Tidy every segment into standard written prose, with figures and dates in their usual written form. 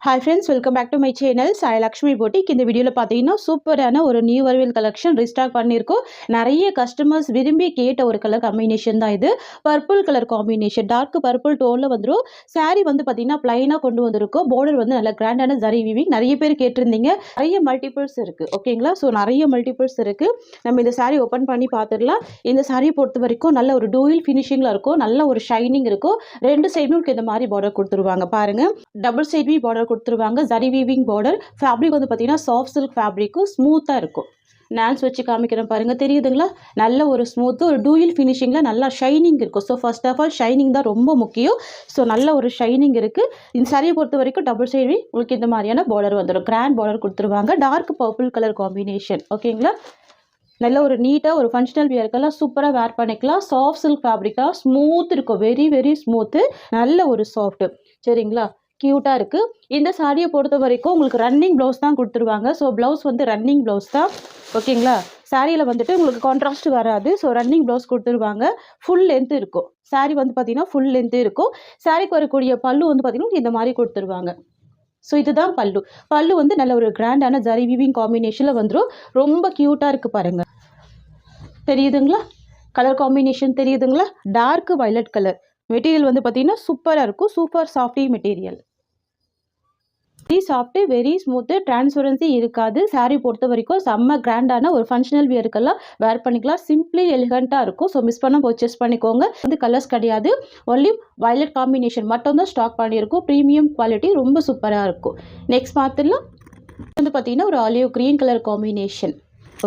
Hi friends, welcome back to my channel Sai Lakshmi boutique. இந்த வீடியோவில் பார்த்தீங்கன்னா சூப்பரான ஒரு நியூ அரைவல் கலெக்ஷன் ரீஸ்டாக் பண்ணியிருக்கோம். நிறைய கஸ்டமர்ஸ் விரும்பி கேட்ட ஒரு கலர் காம்பினேஷன் தான் இது. Purple colour combination, dark purple டோனில் வந்துடும். சாரீ வந்து பார்த்தீங்கன்னா பிளைனாக கொண்டு வந்திருக்கோம். பார்டர் வந்து நல்ல கிராண்டான ஜரி வீவிங். நிறைய பேர் கேட்டிருந்தீங்க. நிறைய மல்டிபிள்ஸ் இருக்குது, ஓகேங்களா? ஸோ நிறைய மல்டிபிள்ஸ் இருக்குது. நம்ம இந்த சாரீ ஓப்பன் பண்ணி பார்த்துடலாம். இந்த சாரீ பொறுத்த வரைக்கும் நல்ல ஒரு டூயில் ஃபினிஷிங்கில் இருக்கும், நல்ல ஒரு ஷைனிங் இருக்கும். ரெண்டு சைடும் இந்த மாதிரி பார்டர் கொடுத்துருவாங்க. பாருங்கள், டபுள் சைட் வி பார்டர் கொடுத்துருவாங்க. Zari weaving border. ஃபேப்ரிக் வந்து பார்த்தீங்கன்னா சாஃப்ட் சில்க் ஃபேப்ரிக்கும் ஸ்மூத்தாக இருக்கும். நான்ஸ் வச்சு காமிக்கிறேன் பாருங்கள், தெரியுதுங்களா? நல்ல ஒரு ஸ்மூத்து, ஒரு டூயில் ஃபினிஷிங்கில் நல்லா ஷைனிங் இருக்கும். So first of all shining தான் ரொம்ப முக்கியம். ஸோ நல்ல ஒரு ஷைனிங் இருக்குது. இந்த சாரியை பொறுத்த வரைக்கும் டபுள் சைடு உங்களுக்கு இந்த மாதிரியான பார்டர் வந்துடும். கிராண்ட் பார்டர் கொடுத்துருவாங்க. டார்க் பர்பிள் கலர் காம்பினேஷன், ஓகேங்களா? நல்ல ஒரு நீட்டாக ஒரு ஃபங்க்ஷனல் வியர்க்கெல்லாம் சூப்பராக வேர் பண்ணிக்கலாம். சாஃப்ட் சில்க் ஃபேப்ரிக்காக ஸ்மூத் இருக்கும், வெரி வெரி ஸ்மூத்து, நல்ல ஒரு சாஃப்ட்டு. சரிங்களா? க்யூட்டாக இருக்குது. இந்த சாரியை பொறுத்த வரைக்கும் உங்களுக்கு ரன்னிங் ப்ளவுஸ் தான் கொடுத்துருவாங்க. ஸோ ப்ளவுஸ் வந்து ரன்னிங் ப்ளவுஸ் தான், ஓகேங்களா? சாரியில் வந்துட்டு உங்களுக்கு கான்ட்ராஸ்ட் வராது. ஸோ ரன்னிங் ப்ளவுஸ் கொடுத்துருவாங்க. ஃபுல் லென்த் இருக்கும். சாரி வந்து பார்த்திங்கன்னா ஃபுல் லென்த்து இருக்கும். சாரிக்கு வரக்கூடிய பல்லு வந்து பார்த்திங்கன்னா இந்த மாதிரி கொடுத்துருவாங்க. ஸோ இதுதான் பல்லு. பல்லு வந்து நல்ல ஒரு கிராண்டான ஜரி வீவிங் காம்பினேஷனில் வந்துடும். ரொம்ப க்யூட்டாக இருக்குது பாருங்கள். தெரியுதுங்களா? கலர் காம்பினேஷன் தெரியுதுங்களா? Dark violet colour. மெட்டீரியல் வந்து பார்த்திங்கன்னா சூப்பராக இருக்கும். Super softy material. Very soft, very smooth, transparency இருக்காது. சாரீ பொறுத்த வரைக்கும் செம்ம கிராண்டான ஒரு ஃபங்க்ஷனல் வியருக்கெல்லாம் வேர் பண்ணிக்கலாம். சிம்பிளி எலிகண்ட்டாக இருக்கும். ஸோ மிஸ் பண்ண பர்ச்சேஸ் பண்ணிக்கோங்க. வந்து கலர்ஸ் கிடையாது, ஒன்லி வயலட் காம்பினேஷன் மட்டும் தான் ஸ்டாக் பண்ணியிருக்கும். ப்ரீமியம் குவாலிட்டி, ரொம்ப சூப்பராக இருக்கும். நெக்ஸ்ட் பார்த்துலாம் வந்து பார்த்திங்கன்னா ஒரு ஆலிவ் க்ரீன் கலர் காம்பினேஷன்,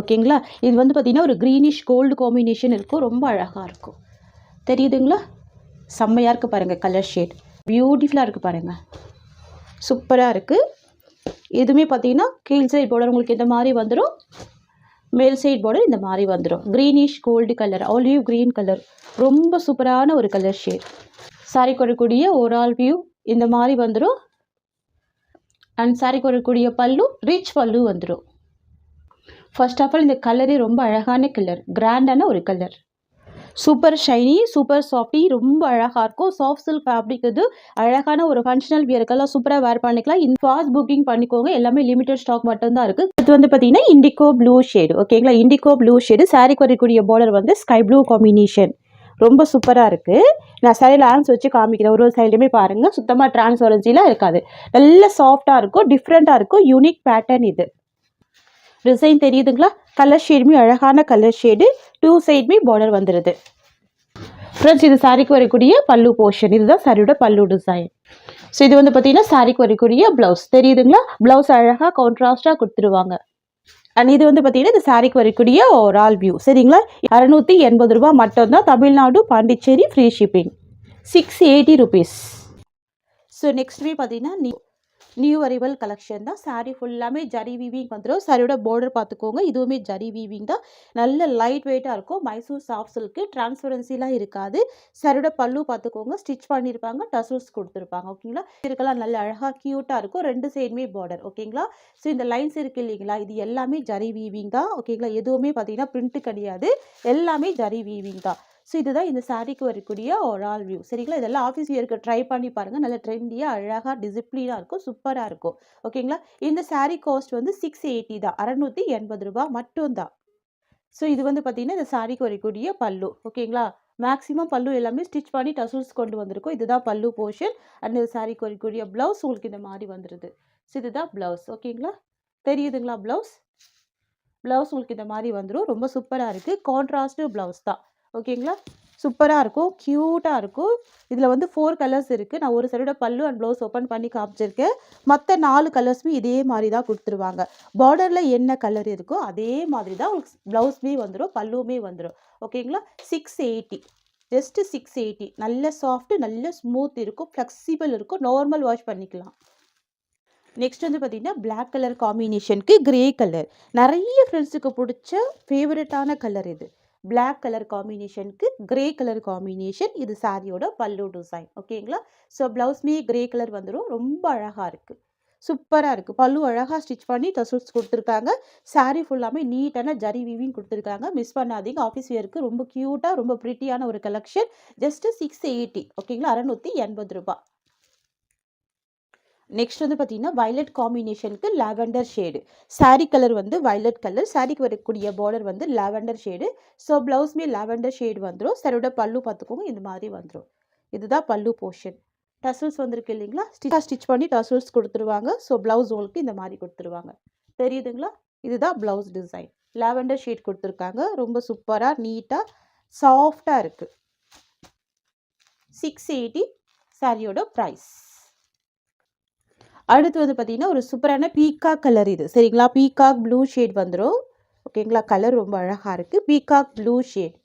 ஓகேங்களா? இது வந்து பார்த்திங்கன்னா ஒரு க்ரீனிஷ் கோல்டு காம்பினேஷன் இருக்கும். ரொம்ப அழகாக இருக்கும். தெரியுதுங்களா? செம்மையாக இருக்குது பாருங்கள். கலர் ஷேட் பியூட்டிஃபுல்லாக இருக்குது பாருங்கள். சூப்பராக இருக்குது. எதுவுமே பார்த்தீங்கன்னா கீழ் சைட் பார்டர் உங்களுக்கு இந்த மாதிரி வந்துடும். மேல் சைட் பார்டர் இந்த மாதிரி வந்துடும். Greenish gold colour, olive green colour, ரொம்ப சூப்பரான ஒரு கலர் ஷேட். சாரி கொடுக்கக்கூடிய ஓவரால் வியூ இந்த மாதிரி வந்துடும். அண்ட் சாரி கொடுக்கக்கூடிய பல்லு ரிச் பல்லு வந்துடும். ஃபர்ஸ்ட் ஆஃப் ஆல் இந்த கலரே ரொம்ப அழகான கலர், கிராண்டான ஒரு colour. Super shiny, super softy, ரொம்ப அழகாக இருக்கும். Soft silk fabric. இது அழகான ஒரு ஃபங்க்ஷனல் வியருக்கெல்லாம் சூப்பராக வேர் பண்ணிக்கலாம். ஃபாஸ்ட் புக்கிங் பண்ணிக்கோங்க. எல்லாமே லிமிடெட் ஸ்டாக் மட்டும்தான் இருக்குது. இது வந்து பார்த்தீங்கன்னா இண்டிகோ ப்ளூ ஷேடு, ஓகேங்களா? Indigo blue shade. சாரிக்கு வரக்கூடிய பார்டர் வந்து ஸ்கை ப்ளூ காம்பினேஷன். ரொம்ப சூப்பராக இருக்குது. நான் சைடில் ஆன்ஸ் வச்சு காமிக்கிறேன். ஒரு சைடுமே பாருங்கள், சுத்தமாக டிரான்ஸ்பரன்சிலாம் இருக்காது. நல்ல சாஃப்டாக இருக்கும், டிஃப்ரெண்ட்டாக இருக்கும். யூனிக் பேட்டர்ன் இது. டிசைன் தெரியுதுங்களா? கலர் ஷேடுமே அழகான கலர் ஷேடு. டூ சைடுமே பார்டர் வந்துடுது. ஃப்ரெண்ட்ஸ், இது சாரிக்கு வரக்கூடிய பல்லு போர்ஷன். இதுதான் சாரியோட பல்லு டிசைன். ஸோ இது வந்து பார்த்தீங்கன்னா சாரிக்கு வரக்கூடிய ப்ளவுஸ். தெரியுதுங்களா? ப்ளவுஸ் அழகாக கான்ட்ராஸ்டாக கொடுத்துருவாங்க. அண்ட் இது வந்து பார்த்தீங்கன்னா இந்த சாரிக்கு வரக்கூடிய ஓவரால் வியூ. சரிங்களா? 680 ரூபா மட்டும்தான். Tamil Nadu, Pondicherry, free shipping. 680 rupees. So நெக்ஸ்ட்மே பார்த்தீங்கன்னா நியூ அரைவல் கலெக்ஷன் தான். சாரீ ஃபுல்லாமே ஜரி வீவிங் வந்துடும். சாரியோட பார்டர் பார்த்துக்கோங்க, இதுவுமே ஜரி வீவிங் தான். நல்ல லைட் வெயிட்டாக இருக்கும். மைசூர் சாஃப்ட் சில்க்கு, டிரான்ஸ்பரன்சிலாம் இருக்காது. சாரியோட பல்லு பார்த்துக்கோங்க, ஸ்டிச் பண்ணியிருப்பாங்க, டசல்ஸ் கொடுத்துருப்பாங்க, ஓகேங்களா? இதுக்கெல்லாம் நல்ல அழகாக க்யூட்டாக இருக்கும். ரெண்டு சைடுமே பார்டர், ஓகேங்களா? ஸோ இந்த லைன்ஸ் இருக்குது இல்லைங்களா, இது எல்லாமே ஜரி வீவிங் தான், ஓகேங்களா? எதுவுமே பார்த்தீங்கன்னா பிரிண்ட்டு கிடையாது, எல்லாமே ஜரி வீவிங் தான். ஸோ இதுதான் இந்த சாரீக்கு வரக்கூடிய ஓவரால் வியூ. சரிங்களா? இதெல்லாம் ஆஃபீஸ் வியருக்கு ட்ரை பண்ணி பாருங்கள். நல்ல ட்ரெண்டியாக, அழகாக, டிசிப்ளினாக இருக்கும், சூப்பராக இருக்கும், ஓகேங்களா? இந்த சாரீ காஸ்ட் வந்து 680 தான், 680 ரூபா மட்டும்தான். ஸோ இது வந்து பார்த்திங்கன்னா இந்த சாரீக்கு வரக்கூடிய பல்லு, ஓகேங்களா? மேக்ஸிமம் பல்லு எல்லாமே ஸ்டிச் பண்ணி டசல்ஸ் கொண்டு வந்திருக்கும். இதுதான் பல்லு போர்ஷன். அண்ட் இந்த சாரீக்கு வரக்கூடிய ப்ளவுஸ் உங்களுக்கு இந்த மாதிரி வந்துடுது. ஸோ இதுதான் ப்ளவுஸ், ஓகேங்களா? தெரியுதுங்களா? ப்ளவுஸ் உங்களுக்கு இந்த மாதிரி வந்துடும். ரொம்ப சூப்பராக இருக்குது. கான்ட்ராஸ்ட்டு ப்ளவுஸ் தான், ஓகேங்களா? சூப்பராக இருக்கும், க்யூட்டாக இருக்கும். இதில் வந்து 4 கலர்ஸ் இருக்குது. நான் ஒரு சைடோட பல்லு அண்ட் ப்ளவுஸ் ஓப்பன் பண்ணி காமிச்சிருக்கேன். மற்ற 4 கலர்ஸுமே இதே மாதிரி தான் கொடுத்துருவாங்க. பார்டரில் என்ன கலர் இருக்கோ அதே மாதிரி தான் உங்களுக்கு ப்ளவுஸுமே வந்துடும், பல்லுவுமே வந்துடும், ஓகேங்களா? 680, ஜஸ்ட்டு 680. நல்ல சாஃப்ட்டு, நல்ல ஸ்மூத் இருக்கும், ஃப்ளெக்சிபிள் இருக்கும், நார்மல் வாஷ் பண்ணிக்கலாம். நெக்ஸ்ட் வந்து பார்த்திங்கன்னா பிளாக் கலர் காம்பினேஷனுக்கு கிரே கலர். நிறைய ஃப்ரெண்ட்ஸுக்கு பிடிச்ச ஃபேவரட்டான கலர் இது. பிளாக் கலர் காம்பினேஷனுக்கு கிரே கலர் காம்பினேஷன். இது சாரியோட பல்லு டிசைன், ஓகேங்களா? ஸோ ப்ளவுஸ்மே கிரே கலர் வந்துடும். ரொம்ப அழகாக இருக்குது, சூப்பராக இருக்குது. பல்லு அழகாக ஸ்டிச் பண்ணி டசல்ஸ் கொடுத்துருக்காங்க. சாரீ ஃபுல்லாமே நீட்டான ஜரி வீவிங் கொடுத்துருக்காங்க. மிஸ் பண்ணாதீங்க. ஆஃபீஸ் வியருக்கு ரொம்ப க்யூட்டாக, ரொம்ப ப்ரிட்டியான ஒரு கலெக்ஷன். ஜஸ்ட்டு 680, ஓகேங்களா? 680 ரூபா. நெக்ஸ்ட் வந்து பார்த்தீங்கன்னா வயலட் காம்பினேஷனுக்கு லாவெண்டர் ஷேடு. சாரீ கலர் வந்து வயலட் கலர். சாரீக்கு வரக்கூடிய பார்டர் வந்து லாவெண்டர் ஷேடு. ஸோ ப்ளவுஸ்மே லாவெண்டர் ஷேடு வந்துடும். சாரியோட பல்லு பார்த்துக்கோங்க இந்த மாதிரி வந்துடும். இதுதான் பல்லு போர்ஷன். டசல்ஸ் வந்திருக்கு இல்லைங்களா, ஸ்டிச் பண்ணி டசல்ஸ் கொடுத்துருவாங்க. ஸோ ப்ளவுஸ் உங்களுக்கு இந்த மாதிரி கொடுத்துருவாங்க. தெரியுதுங்களா, இதுதான் ப்ளவுஸ் டிசைன். லாவெண்டர் ஷேட் கொடுத்துருக்காங்க. ரொம்ப சூப்பராக நீட்டாக சாஃப்டாக இருக்குது. 680 சாரியோட ப்ரைஸ். அடுத்து வந்து பார்த்தீங்கன்னா ஒரு சூப்பரான பீகாக் கலர் இது சரிங்களா. பீகாக் ப்ளூ ஷேட் வந்துடும். ஓகேங்களா, கலர் ரொம்ப அழகாக இருக்குது. பீகாக் ப்ளூ ஷேட்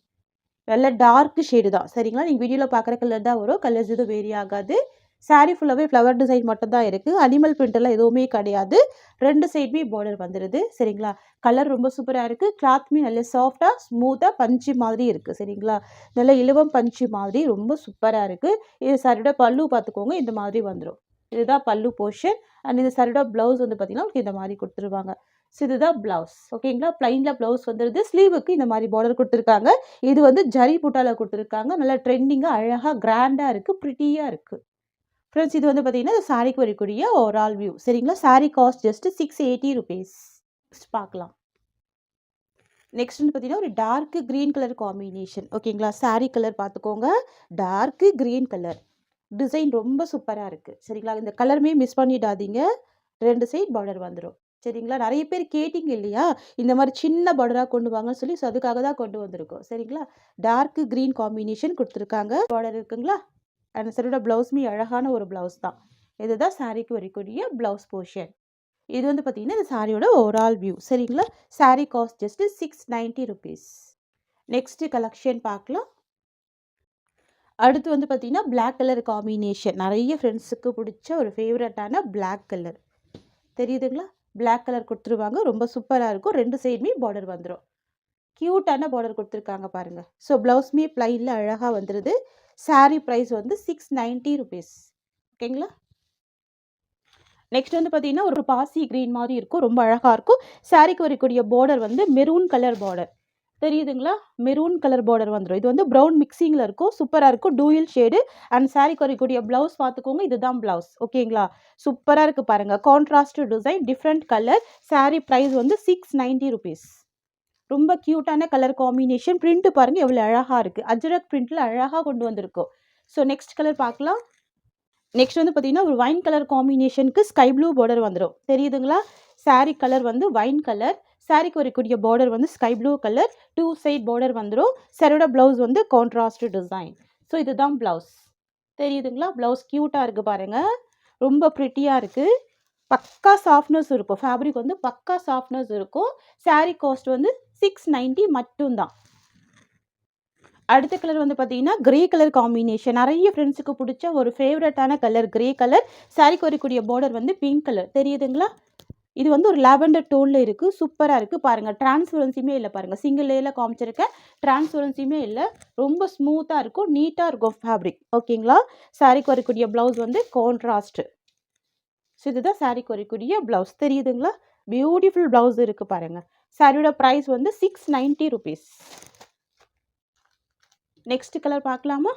நல்ல டார்க் ஷேடு தான் சரிங்களா. நீங்கள் வீடியோவில் பார்க்குற கலர் தான் வரும். கலர்ஸ் எதுவும் வேரி ஆகாது. சாரீ ஃபுல்லாகவே ஃப்ளவர் டிசைன் மட்டும் தான் இருக்குது. அனிமல் பிரிண்டெல்லாம் எதுவுமே கிடையாது. 2 சைடுமே பார்டர் வந்துடுது சரிங்களா. கலர் ரொம்ப சூப்பராக இருக்குது. கிளாத்மே நல்ல சாஃப்டாக ஸ்மூத்தாக பஞ்சு மாதிரி இருக்குது சரிங்களா. நல்ல இலவம் பஞ்சு மாதிரி ரொம்ப சூப்பராக இருக்குது. இது சாரியோட பல்லு பார்த்துக்கோங்க இந்த மாதிரி வந்துடும். இதுதான் பல்லு போர்ஷன். அண்ட் இந்த சாரியோட ப்ளவுஸ் வந்து பார்த்தீங்கன்னா இந்த மாதிரி கொடுத்துருவாங்க. ஸோ இதுதான் ப்ளவுஸ் ஓகேங்களா. ப்ளைனில் ப்ளவுஸ் வந்துடுது. ஸ்லீவுக்கு இந்த மாதிரி பார்டர் கொடுத்துருக்காங்க. இது வந்து ஜரி புட்டாவில் கொடுத்துருக்காங்க. நல்லா ட்ரெண்டிங்காக அழகாக கிராண்டாக இருக்குது, ப்ரிட்டியாக இருக்குது ஃப்ரெண்ட்ஸ். இது வந்து பார்த்தீங்கன்னா இந்த சாரிக்கு வரக்கூடிய ஓவரால் வியூ சரிங்களா. Sari cost just 680 rupees. பார்க்கலாம். நெக்ஸ்ட் வந்து பார்த்தீங்கன்னா ஒரு டார்க் க்ரீன் கலர் காம்பினேஷன் ஓகேங்களா. சாரீ கலர் பார்த்துக்கோங்க, டார்க் க்ரீன் கலர். டிசைன் ரொம்ப சூப்பராக இருக்குது சரிங்களா. இந்த கலருமே மிஸ் பண்ணிடாதீங்க. 2 சைட் பார்டர் வந்துடும் சரிங்களா. நிறைய பேர் கேட்டிங்க இல்லையா, இந்த மாதிரி சின்ன பார்டராக கொண்டு வாங்கன்னு சொல்லி. ஸோ அதுக்காக தான் கொண்டு வந்திருக்கோம் சரிங்களா. டார்க் க்ரீன் காம்பினேஷன் கொடுத்துருக்காங்க. பார்டர் இருக்குங்களா. அந்த சாரியோட ப்ளவுஸ்மே அழகான ஒரு ப்ளவுஸ் தான். இதுதான் சாரீக்கு வரக்கூடிய ப்ளவுஸ் போர்ஷன். இது வந்து பார்த்தீங்கன்னா இந்த சாரியோட ஓவரால் வியூ சரிங்களா. Sari cost just 690 rupees. Next collection பார்க்கலாம். அடுத்து வந்து பார்த்தீங்கன்னா பிளாக் கலர் காம்பினேஷன். நிறைய ஃப்ரெண்ட்ஸுக்கு பிடிச்ச ஒரு ஃபேவரட்டான பிளாக் கலர் தெரியுதுங்களா. பிளாக் கலர் கொடுத்துருவாங்க. ரொம்ப சூப்பராக இருக்கும். 2 சைடுமே பார்டர் வந்துடும். க்யூட்டான பார்டர் கொடுத்துருக்காங்க பாருங்கள். ஸோ ப்ளவுஸ்மே ப்ளைனில் அழகாக வந்துடுது. சாரீ ப்ரைஸ் வந்து 690 rupees. ஓகேங்களா. நெக்ஸ்ட் வந்து பார்த்தீங்கன்னா ஒரு பாசி க்ரீன் மாதிரி இருக்கும். ரொம்ப அழகாக இருக்கும். சாரீக்கு வரக்கூடிய பார்டர் வந்து மெரூன் கலர் பார்டர் தெரியுதுங்களா. மெரூன் கலர் பார்டர் வந்துடும். இது வந்து ப்ரௌன் மிக்சிங்கில் இருக்கும். சூப்பராக இருக்கும். Dual shade. அண்ட் சாரீக்கு வரக்கூடிய ப்ளவுஸ் பார்த்துக்கோங்க. இதுதான் ப்ளவுஸ் ஓகேங்களா. சூப்பராக இருக்குது பாருங்கள். Contrast design, different colour. Sari price வந்து 690 rupees. ரொம்ப க்யூட்டான கலர் காம்பினேஷன். பிரிண்ட் பாருங்கள் எவ்வளோ அழகாக இருக்குது. அஜ்ரக் பிரிண்ட்டில் அழகாக கொண்டு வந்திருக்கோம். ஸோ நெக்ஸ்ட் கலர் பார்க்கலாம். நெக்ஸ்ட் வந்து பார்த்தீங்கன்னா ஒரு வைன் கலர் காம்பினேஷனுக்கு ஸ்கை ப்ளூ பார்டர் வந்துடும் தெரியுதுங்களா. சாரீ கலர் வந்து வைன் கலர். சாரீக்கு வரக்கூடிய பார்டர் வந்து sky blue colour. 2 side border வந்துடும். சாரியோட ப்ளவுஸ் வந்து கான்ட்ராஸ்ட் டிசைன். ஸோ இதுதான் ப்ளவுஸ் தெரியுதுங்களா. ப்ளவுஸ் க்யூட்டாக இருக்குது பாருங்கள். ரொம்ப ப்ரிட்டியாக இருக்குது. பக்கா சாஃப்ட்னஸ் இருக்கும். ஃபேப்ரிக் வந்து பக்கா சாஃப்ட்னஸ் இருக்கும். சாரீ காஸ்ட் வந்து 690 மட்டும்தான். அடுத்த கலர் வந்து பார்த்தீங்கன்னா கிரே கலர் காம்பினேஷன். நிறைய ஃப்ரெண்ட்ஸுக்கு பிடிச்ச ஒரு ஃபேவரட்டான கலர் கிரே கலர். சாரீக்கு வரக்கூடிய பார்டர் வந்து பிங்க் கலர் தெரியுதுங்களா. இது வந்து ஒரு லாவெண்டர் டோனில் இருக்குது. சூப்பராக இருக்குது பாருங்கள். டிரான்ஸ்பரன்சியுமே இல்லை பாருங்கள். சிங்கிள் லேயரில் காமிச்சிருக்கேன். டிரான்ஸ்பரன்சியுமே இல்லை. ரொம்ப ஸ்மூத்தாக இருக்கும். நீட்டாக இருக்கும் ஃபேப்ரிக் ஓகேங்களா. சாரீக்கு வரக்கூடிய ப்ளவுஸ் வந்து கான்ட்ராஸ்ட். ஸோ இதுதான் சாரீக்கு வரக்கூடிய ப்ளவுஸ் தெரியுதுங்களா. பியூட்டிஃபுல் ப்ளவுஸ் இருக்குது பாருங்கள். சாரியோட ப்ரைஸ் வந்து 690 rupees. நெக்ஸ்ட் கலர் பார்க்கலாமா.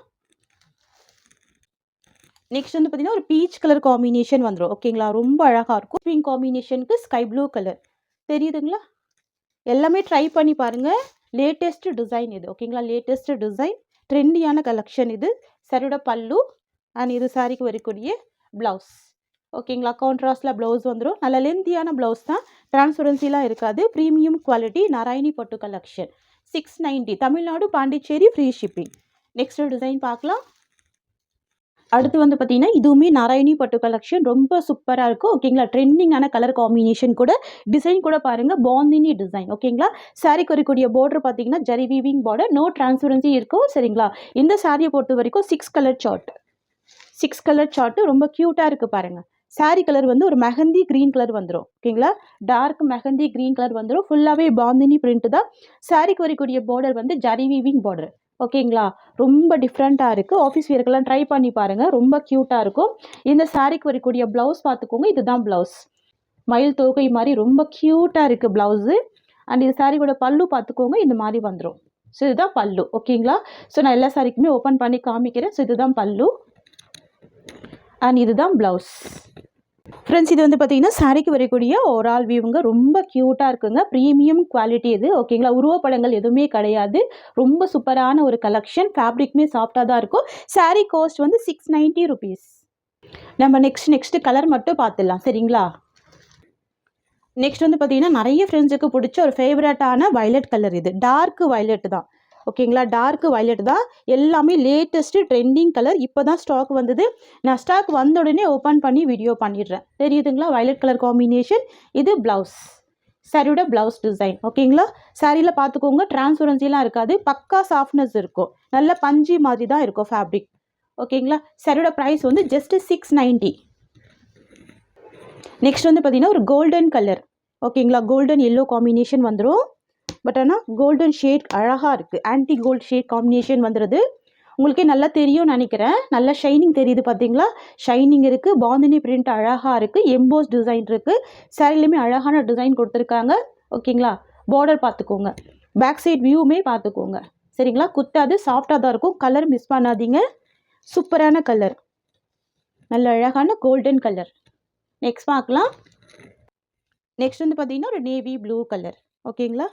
நெக்ஸ்ட் வந்து பார்த்தீங்கன்னா ஒரு பீச் கலர் காம்பினேஷன் வந்துடும் ஓகேங்களா. ரொம்ப அழகாக இருக்கும். பிங்க் காம்பினேஷனுக்கு ஸ்கை ப்ளூ கலர் தெரியுதுங்களா. எல்லாமே ட்ரை பண்ணி பாருங்கள். லேட்டஸ்ட் டிசைன் இது ஓகேங்களா. லேட்டஸ்ட் டிசைன், ட்ரெண்டியான கலெக்ஷன் இது. சாரியோட பல்லு அண்ட் இது சாரிக்கு வரக்கூடிய ப்ளவுஸ் ஓகேங்களா. கான்ட்ராஸ்டில் ப்ளவுஸ் வந்துடும். நல்ல லென்த்தியான ப்ளவுஸ் தான். டிரான்ஸ்பரன்சிலாம் இருக்காது. ப்ரீமியம் குவாலிட்டி நாராயணி பட்டு collection. 690. Tamil Nadu, Pondicherry free shipping. Next design பார்க்கலாம். அடுத்து வந்து பார்த்தீங்கன்னா இதுவுமே நாராயணி பட்டு கலெக்ஷன். ரொம்ப சூப்பராக இருக்கும் ஓகேங்களா. ட்ரெண்டிங்கான கலர் காம்பினேஷன் கூட. டிசைன் கூட பாருங்கள். பாந்தினி டிசைன் ஓகேங்களா. சாரீக்கு வரக்கூடிய பார்டர் பார்த்தீங்கன்னா zari weaving border. No transparency இருக்கும் சரிங்களா. இந்த சாரியை பொறுத்த வரைக்கும் 6 கலர் சார்ட். 6 கலர் சார்ட்டு ரொம்ப க்யூட்டாக இருக்குது பாருங்கள். சாரீ கலர் வந்து ஒரு மெஹந்தி க்ரீன் கலர் வந்துடும் ஓகேங்களா. டார்க் மெஹந்தி க்ரீன் கலர் வந்துடும். ஃபுல்லாகவே பாந்தினி பிரிண்ட் தான். சாரீக்கு வரக்கூடிய பார்டர் வந்து ஜரி வீவிங் பார்டர் ஓகேங்களா. ரொம்ப டிஃப்ரெண்ட்டாக இருக்குது. ஆஃபீஸ் வேர்க்கெல்லாம் ட்ரை பண்ணி பாருங்கள். ரொம்ப க்யூட்டாக இருக்கும். இந்த சாரீக்கு வரக்கூடிய ப்ளவுஸ் பார்த்துக்கோங்க. இதுதான் ப்ளவுஸ். மயில் தோகை மாதிரி ரொம்ப க்யூட்டாக இருக்குது ப்ளவுஸு. அண்ட் இது சாரீயோட பல்லு பார்த்துக்கோங்க. இந்த மாதிரி வந்துடும். ஸோ இதுதான் பல்லு ஓகேங்களா. ஸோ நான் எல்லா சாரீக்குமே ஓப்பன் பண்ணி காமிக்கிறேன். ஸோ இதுதான் பல்லு அண்ட் இதுதான் ப்ளவுஸ். ஃப்ரெண்ட்ஸ் இது வந்து பார்த்தீங்கன்னா சாரிக்கு வரக்கூடிய ஓவரால் வியூங்க ரொம்ப க்யூட்டாக இருக்குங்க. ப்ரீமியம் குவாலிட்டி இது ஓகேங்களா. உருவப்படங்கள் எதுவுமே கிடையாது. ரொம்ப சூப்பரான ஒரு கலெக்ஷன். ஃபேப்ரிக்குமே சாஃப்டாக தான் இருக்கும். சாரி காஸ்ட் வந்து ₹690. நம்ம நெக்ஸ்ட் கலர் மட்டும் பார்த்துடலாம் சரிங்களா. நெக்ஸ்ட் வந்து பார்த்தீங்கன்னா நிறைய ஃப்ரெண்ட்ஸுக்கு பிடிச்ச ஒரு ஃபேவரட்டான வயலட் கலர். இது டார்க் வயலட் தான் ஓகேங்களா. டார்க் வயலட் தான். எல்லாமே லேட்டஸ்ட்டு ட்ரெண்டிங் கலர். இப்போ தான் ஸ்டாக் வந்தது. நான் ஸ்டாக் வந்த உடனே ஓப்பன் பண்ணி வீடியோ பண்ணிடுறேன். தெரியுதுங்களா. Violet colour combination. இது ப்ளவுஸ், சாரியோட ப்ளவுஸ் டிசைன் ஓகேங்களா. சாரியில் பார்த்துக்கோங்க, டிரான்ஸ்பரன்சிலாம் இருக்காது. பக்கா சாஃப்ட்னஸ் இருக்கும். நல்ல பஞ்சி மாதிரி தான் இருக்கும் ஃபேப்ரிக் ஓகேங்களா. சாரியோட ப்ரைஸ் வந்து ஜஸ்ட் 690. நெக்ஸ்ட் வந்து பார்த்தீங்கன்னா ஒரு கோல்டன் கலர் ஓகேங்களா. கோல்டன் எல்லோ காம்பினேஷன் வந்துடும். பட் ஆனால் கோல்டன் ஷேட் அழகாக இருக்குது. ஆன்டி கோல்ட் ஷேட் காம்பினேஷன் வந்துடுது. உங்களுக்கே நல்லா தெரியும்னு நினைக்கிறேன். நல்லா ஷைனிங் தெரியுது பார்த்தீங்களா. ஷைனிங் இருக்குது. பாந்தினி பிரிண்ட் அழகாக இருக்குது. எம்போஸ் டிசைன் இருக்குது. சாரிலையுமே அழகான டிசைன் கொடுத்துருக்காங்க ஓகேங்களா. பார்டர் பார்த்துக்கோங்க. பேக் சைட் வியூவுமே பார்த்துக்கோங்க சரிங்களா. குத்தாது, சாஃப்டாக தான் இருக்கும். கலர் மிஸ் பண்ணாதீங்க. சூப்பரான கலர், நல்ல அழகான கோல்டன் கலர். நெக்ஸ்ட் பார்க்கலாம். நெக்ஸ்ட் வந்து பார்த்தீங்கன்னா ஒரு நேவி ப்ளூ கலர் ஓகேங்களா.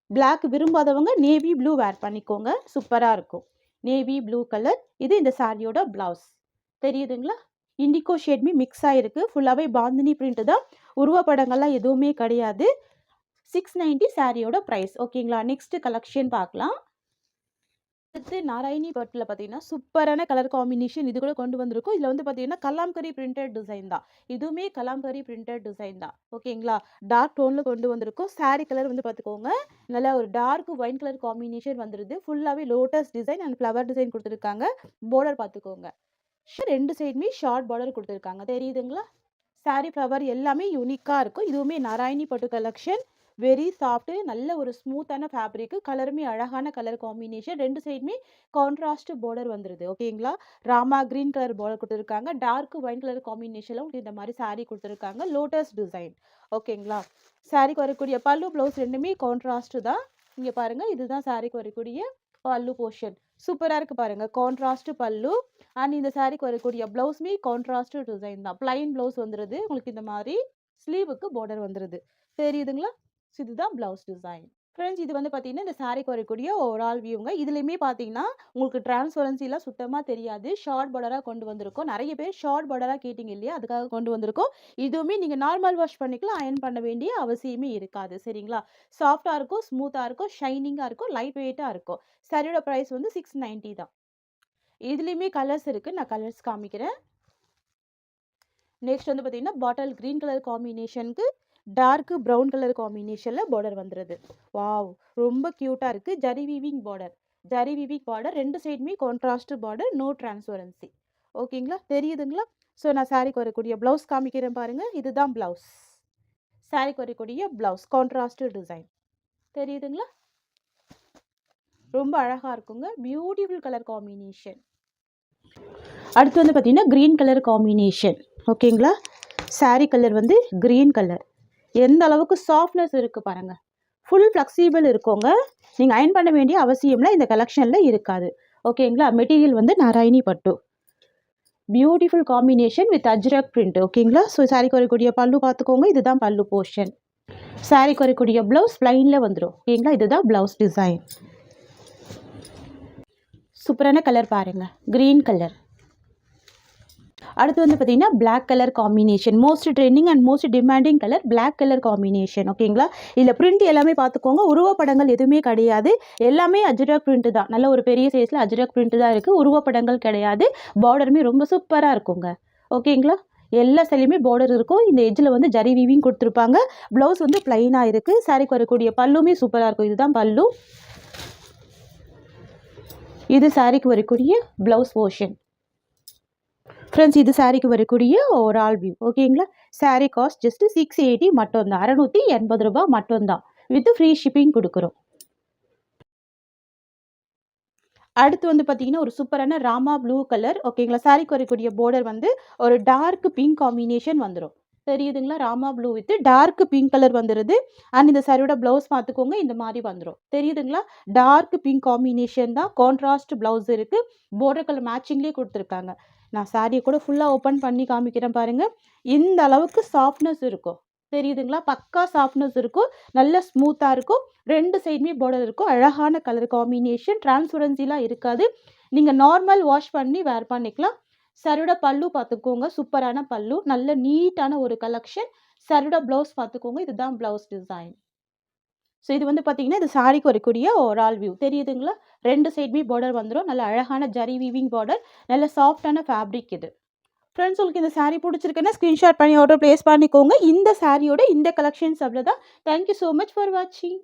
பிளாக் விரும்பாதவங்க நேவி ப்ளூ வேர் பண்ணிக்கோங்க. சூப்பராக இருக்கும். Navy blue colour. இது இந்த சாரியோட ப்ளவுஸ். தெரியுதுங்களா. இண்டிகோ ஷேட்மே மிக்ஸ் ஆகிருக்கு. ஃபுல்லாகவே பாந்தினி பிரிண்ட் தான். உருவப்படங்கள்லாம் எதுவுமே கிடையாது. 690 சாரியோட ப்ரைஸ் ஓகேங்களா. நெக்ஸ்ட் கலெக்ஷன் பார்க்கலாம். அடுத்து நாராயணி பட்டில் பார்த்தீங்கன்னா சூப்பரான கலர் காம்பினேஷன் இது கூட கொண்டு வந்திருக்கும். இதில் வந்து பார்த்தீங்கன்னா கலாம்கரி பிரிண்டட் டிசைன் தான். இதுவுமே கலாம்கரி பிரிண்டட் டிசைன் தான் ஓகேங்களா. டார்க் டோனில் கொண்டு வந்திருக்கும். சாரி கலர் வந்து பார்த்துக்கோங்க, நல்லா ஒரு டார்க் ஒயின் கலர் காம்பினேஷன் வந்துடுது. ஃபுல்லாகவே lotus design and flower design கொடுத்துருக்காங்க. பார்டர் பார்த்துக்கோங்க. ரெண்டு சைடுமே ஷார்ட் பார்டர் கொடுத்துருக்காங்க. தெரியுதுங்களா. சாரி ஃப்ளவர் எல்லாமே யூனிக்காக இருக்கும். இதுவுமே நாராயணி பட்டு கலெக்ஷன். வெரி சாஃப்ட்டு, நல்ல ஒரு ஸ்மூத்தான ஃபேப்ரிக்கு. கலருமே அழகான கலர் காம்பினேஷன். ரெண்டு சைடுமே கான்ட்ராஸ்ட் பார்டர் வந்துடுது ஓகேங்களா. ராமா க்ரீன் கலர் பார்டர் கொடுத்துருக்காங்க. டார்க் ஒயின் கலர் காம்பினேஷனில் உங்களுக்கு இந்த மாதிரி சாரீ கொடுத்துருக்காங்க. லோட்டஸ் டிசைன் ஓகேங்களா. சாரிக்கு வரக்கூடிய பல்லு ப்ளவுஸ் ரெண்டுமே கான்ட்ராஸ்ட் தான். இங்கே பாருங்கள், இதுதான் சாரிக்கு வரக்கூடிய பல்லு போர்ஷன். சூப்பராக இருக்குது பாருங்கள். கான்ட்ராஸ்ட் பல்லு அண்ட் இந்த சாரிக்கு வரக்கூடிய ப்ளவுஸ்மே கான்ட்ராஸ்ட் டிசைன் தான். பிளைன் ப்ளவுஸ் வந்துடுது. உங்களுக்கு இந்த மாதிரி ஸ்லீவுக்கு பார்டர் வந்துடுது. தெரியுதுங்களா. இதுதான் ப்ளவுஸ் டிசைன். ஃப்ரெண்ட்ஸ் இது வந்து பார்த்தீங்கன்னா இந்த சாரிக்கு வரக்கூடிய ஓவரால் வியூங்க. இதுலேயுமே பார்த்தீங்கன்னா உங்களுக்கு டிரான்ஸ்பரன்சிலாம் சுத்தமாக தெரியாது. ஷார்ட் பார்டராக கொண்டு வந்திருக்கோம். நிறைய பேர் ஷார்ட் பார்டராக கேட்டிங்க இல்லையா, அதுக்காக கொண்டு வந்திருக்கோம். இதுவுமே நீங்கள் நார்மல் வாஷ் பண்ணிக்கலாம். அயர்ன் பண்ண வேண்டிய அவசியமே இருக்காது சரிங்களா. சாஃப்டாக இருக்கும், ஸ்மூத்தாக இருக்கும், ஷைனிங்காக இருக்கும், லைட் வெயிட்டாக இருக்கும். சாரியோட ப்ரைஸ் வந்து 690 தான். இதுலேயுமே கலர்ஸ் இருக்குது. நான் கலர்ஸ் காமிக்கிறேன். நெக்ஸ்ட் வந்து பார்த்தீங்கன்னா பாட்டில் க்ரீன் கலர் காம்பினேஷனுக்கு டார்க் ப்ரௌன் கலர் காம்பினேஷனில் பார்டர் வந்துடுது. வாவ், ரொம்ப க்யூட்டாக இருக்குது. ஜரி வீவிங் பார்டர் ரெண்டு சைடுமே கான்ட்ராஸ்ட் பார்டர், நோ டிரான்ஸ்பரன்சி ஓகேங்களா. தெரியுதுங்களா. ஸோ நான் சாரிக்கு வரக்கூடிய ப்ளவுஸ் காமிக்கிறேன் பாருங்கள். இதுதான் ப்ளவுஸ். சாரிக்கு வரக்கூடிய ப்ளவுஸ் கான்ட்ராஸ்ட் டிசைன். தெரியுதுங்களா. ரொம்ப அழகாக இருக்குங்க. Beautiful colour combination. அடுத்து வந்து பார்த்தீங்கன்னா க்ரீன் கலர் காம்பினேஷன் ஓகேங்களா. சாரி கலர் வந்து க்ரீன் கலர். எந்த அளவுக்கு சாஃப்ட்னஸ் இருக்குது பாருங்கள். ஃபுல் ஃப்ளெக்சிபிள் இருக்குங்க. நீங்கள் அயர்ன் பண்ண வேண்டிய அவசியம்லாம் இந்த கலெக்ஷனில் இருக்காது ஓகேங்களா. மெட்டீரியல் வந்து நாராயணி பட்டு. Beautiful combination with Ajrakh print ஓகேங்களா. ஸோ சாரிக்கு வரக்கூடிய பல்லு பார்த்துக்கோங்க. இதுதான் பல்லு போர்ஷன். சாரிக்கு வரக்கூடிய ப்ளவுஸ் ப்ளைனில் வந்துடும் ஓகேங்களா. இதுதான் ப்ளவுஸ் டிசைன். சூப்பரான கலர் பாருங்கள், க்ரீன் கலர். அடுத்து வந்து பார்த்தீங்கன்னா black colour combination. Most trending and most demanding colour black colour combination ஓகேங்களா. இதில் பிரிண்ட் எல்லாமே பார்த்துக்கோங்க. உருவப்படங்கள் எதுவுமே கிடையாது. எல்லாமே அஜ்ரக் பிரிண்ட் தான். நல்ல ஒரு பெரிய சைஸில் அஜ்ரக் பிரிண்ட் தான் இருக்குது. உருவப்படங்கள் கிடையாது. பார்டருமே ரொம்ப சூப்பராக இருக்குங்க ஓகேங்களா. எல்லா சைட்லையுமே பார்டர் இருக்கும். இந்த எஜ்ஜில் வந்து ஜரி வீவிங் கொடுத்துருப்பாங்க. ப்ளவுஸ் வந்து ப்ளைனாக இருக்குது. சாரிக்கு வரக்கூடிய பல்லுமே சூப்பராக இருக்கும். இதுதான் பல்லு. இது சாரிக்கு வரக்கூடிய ப்ளவுஸ் போர்ஷன். ஃப்ரெண்ட்ஸ் இது சாரிக்கு வரக்கூடிய ஓவரால் வியூ ஓகேங்களா. சாரி காஸ்ட் ஜஸ்ட் 680 மட்டும்தான். 680 ரூபாய் மட்டும்தான். வித் ஃப்ரீ ஷிப்பிங் கொடுக்குறோம். அடுத்து வந்து பார்த்தீங்கன்னா ஒரு சூப்பரான ராமா ப்ளூ கலர் ஓகேங்களா. சாரிக்கு வரக்கூடிய பார்டர் வந்து ஒரு டார்க் பிங்க் காம்பினேஷன் வந்துடும். தெரியுதுங்களா. Rama blue with dark pink colour வந்துடுது. அண்ட் இந்த சாரியோட ப்ளவுஸ் பார்த்துக்கோங்க. இந்த மாதிரி வந்துடும். தெரியுதுங்களா. டார்க் பிங்க் காம்பினேஷன் தான். கான்ட்ராஸ்ட் ப்ளவுஸ் இருக்குது. பார்டர் கலர் மேட்சிங்லேயே கொடுத்துருக்காங்க. நான் சாரியை கூட ஃபுல்லாக ஓப்பன் பண்ணி காமிக்கிறேன் பாருங்கள். இந்த அளவுக்கு சாஃப்ட்னஸ் இருக்கும். தெரியுதுங்களா? பக்கா சாஃப்ட்னஸ் இருக்கும். நல்ல ஸ்மூத்தாக இருக்கும். 2 சைடுமே பார்டர் இருக்கும். அழகான கலர் காம்பினேஷன். டிரான்ஸ்பரன்சிலாம் இருக்காது. நீங்கள் நார்மல் வாஷ் பண்ணி வேர் பண்ணிக்கலாம். சாரியோட பல்லு பார்த்துக்கோங்க. சூப்பரான பல்லு. நல்ல நீட்டான ஒரு கலெக்ஷன். சாரியோட ப்ளவுஸ் பார்த்துக்கோங்க. இதுதான் ப்ளவுஸ் டிசைன். ஸோ இது வந்து பார்த்தீங்கன்னா, இது சாரிக்கு வரக்கூடிய ஓவரால் வியூ தெரியுதுங்களா? 2 சைடுமே பார்டர் வந்துரும். நல்ல அழகான ஜரி வீவிங் பார்டர். நல்ல சாஃப்ட்டான ஃபேப்ரிக் இது. ஃப்ரெண்ட்ஸ் உங்களுக்கு இந்த சாரி பிடிச்சிருக்குன்னா ஸ்க்ரீன்ஷாட் பண்ணி ஆர்டர் பிளேஸ் பண்ணிக்கோங்க. இந்த சாரியோட இந்த கலெக்ஷன்ஸ் அவ்வளோதான். Thank you so much for வாட்சிங்.